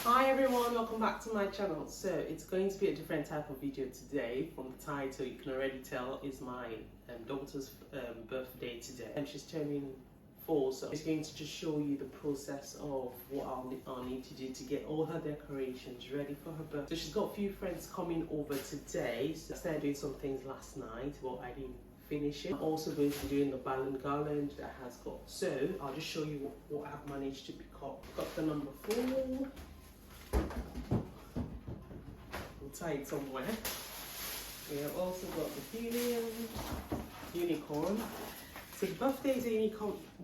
Hi everyone, welcome back to my channel. So it's going to be a different type of video today. From the title you can already tell is my daughter's birthday today, and she's turning 4, so it's going to just show you the process of what I'll need to do to get all her decorations ready for her birthday. So she's got a few friends coming over today, so I started doing some things last night but I didn't finish it. I'm also going to be doing the Balloon Garland that has got, so I'll just show you what I've managed to pick up. Got the number 4. We'll tie it somewhere. We have also got the unicorn. So the birthday is a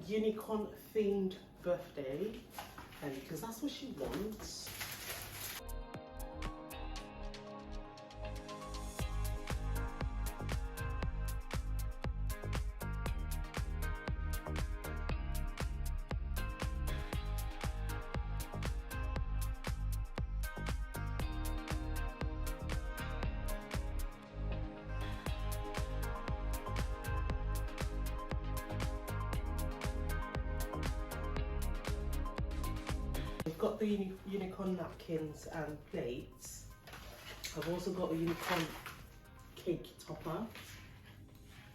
unicorn themed birthday, and because that's what she wants. We've got the unicorn napkins and plates. I've also got the unicorn cake topper.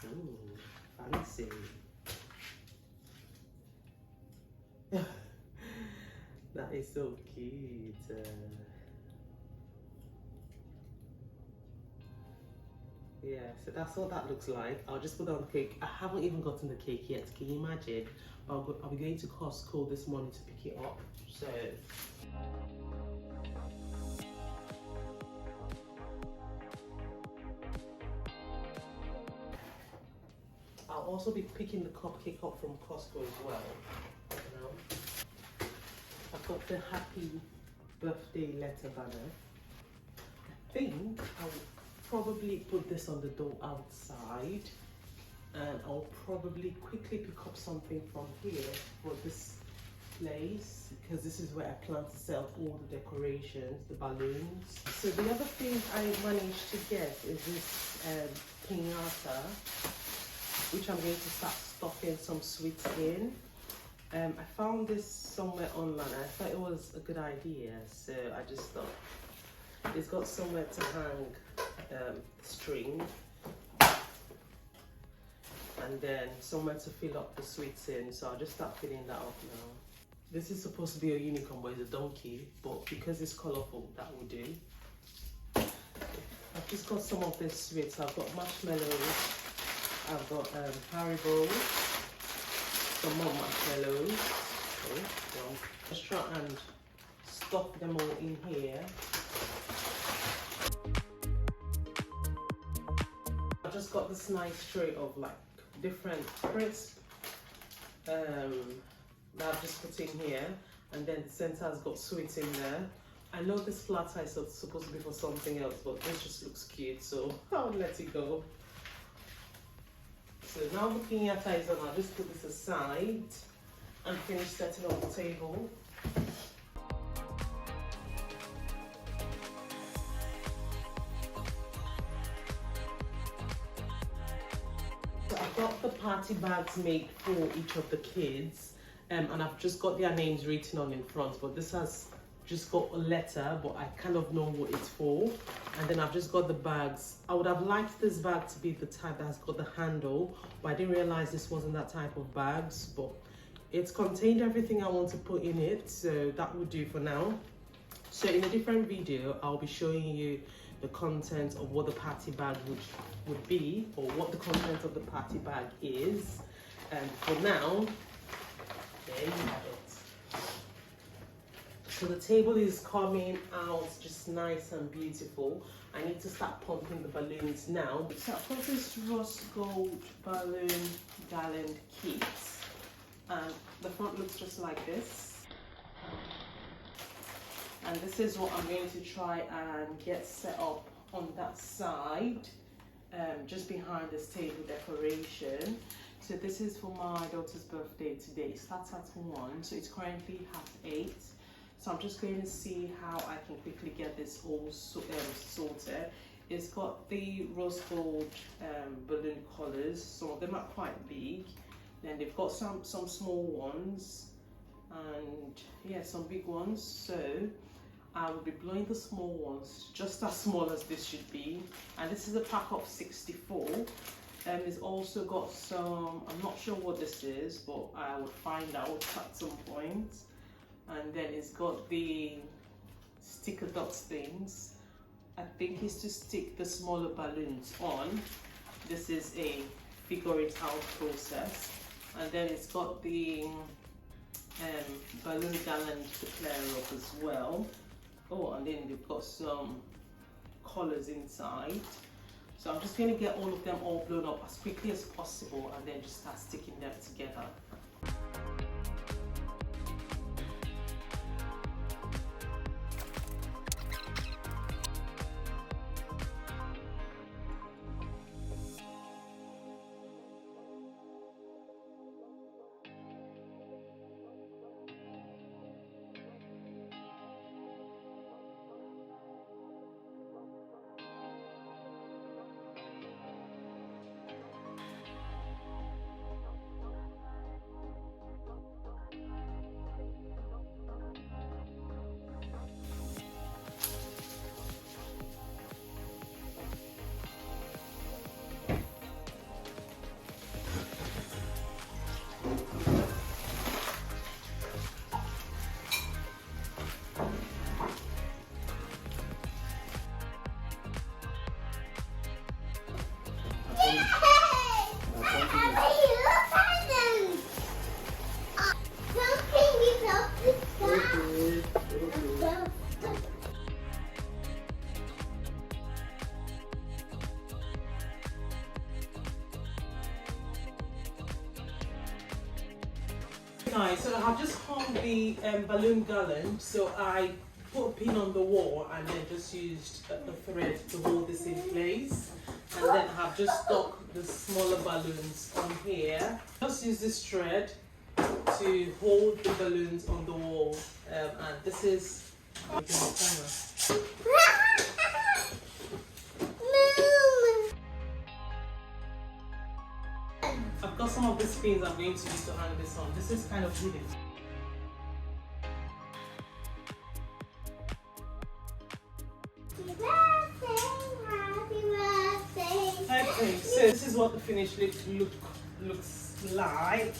Ooh, fancy. That is so cute. Yeah, so that's what that looks like. I'll just put on the cake. I haven't even gotten the cake yet. Can you imagine? I'll be going to Costco this morning to pick it up. So I'll also be picking the cupcake up from Costco as well. You know, I've got the happy birthday letter banner. I think I'll probably put this on the door outside, and I'll probably quickly pick up something from here for this place, because this is where I plan to sell all the decorations, the balloons. So the other thing I managed to get is this piñata, which I'm going to start stuffing some sweets in. I found this somewhere online. I thought it was a good idea, so I just thought it's got somewhere to hang string, and then somewhere to fill up the sweets in, so I'll just start filling that up now. This is supposed to be a unicorn, but it's a donkey, but because it's colourful, that will do. I've just got some of these sweets. I've got marshmallows, I've got Haribo, some more marshmallows. Okay, well, let's try and stuff them all in here. I just got this nice tray of like different crisps that I've just put in here, and then the center has got sweets in there. I know this platter is supposed to be for something else, but this just looks cute, so I'll let it go. So now the piñata is on, I'll just put this aside and finish setting up the table. I've got the party bags made for each of the kids, and I've just got their names written on in front, but this has just got a letter, but I kind of know what it's for. And then I've just got the bags. I would have liked this bag to be the type that has got the handle, but I didn't realize this wasn't that type of bags, but it's contained everything I want to put in it, so that would do for now. So in a different video, I'll be showing you the content of what the party bag would be, or what the content of the party bag is. And for now, there you have it. So the table is coming out just nice and beautiful. I need to start pumping the balloons now. So I've got this rose gold balloon garland kit, and the front looks just like this. And this is what I'm going to try and get set up on that side, just behind this table decoration. So this is for my daughter's birthday today. It starts at 1, so it's currently 8:30. So I'm just going to see how I can quickly get this all sorted. It's got the rose gold balloon colours. Some of them are quite big. Then they've got some small ones, and yeah, some big ones. So I will be blowing the small ones just as small as this should be, and this is a pack of 64. It's also got some, I'm not sure what this is, but I will find out at some point. And then it's got the sticker dots things. I think it's to stick the smaller balloons on. This is a figure it out process. And then it's got the Balloon Garland to flare up as well. Oh, and then they've got some colors inside. So I'm just going to get all of them all blown up as quickly as possible and then just start sticking them together. Guys, so I've just hung the balloon garland, so I put a pin on the wall and then just used the thread to hold this in place, and then I've just stuck the smaller balloons on here. Just use this thread to hold the balloons on the wall, and this is I've got some of these pins I'm going to use to hang this on. This is kind of hidden. Okay, so this is what the finished look looks like.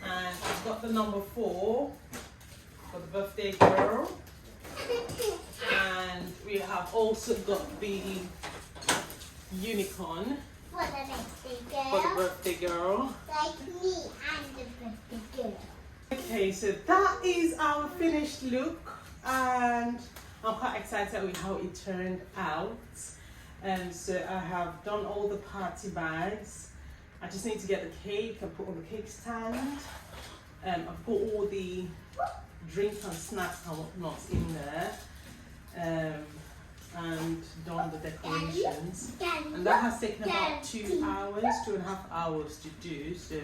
And I've got the number 4 for the birthday girl. And we have also got the unicorn for the birthday girl. Like me and the birthday girl. Okay, so that is our finished look, and I'm quite excited with how it turned out. And so I have done all the party bags. I just need to get the cake and put on the cake stand. I've got all the drinks and snacks and whatnot in there. And done the decorations, and that has taken about 2 hours, 2.5 hours to do. So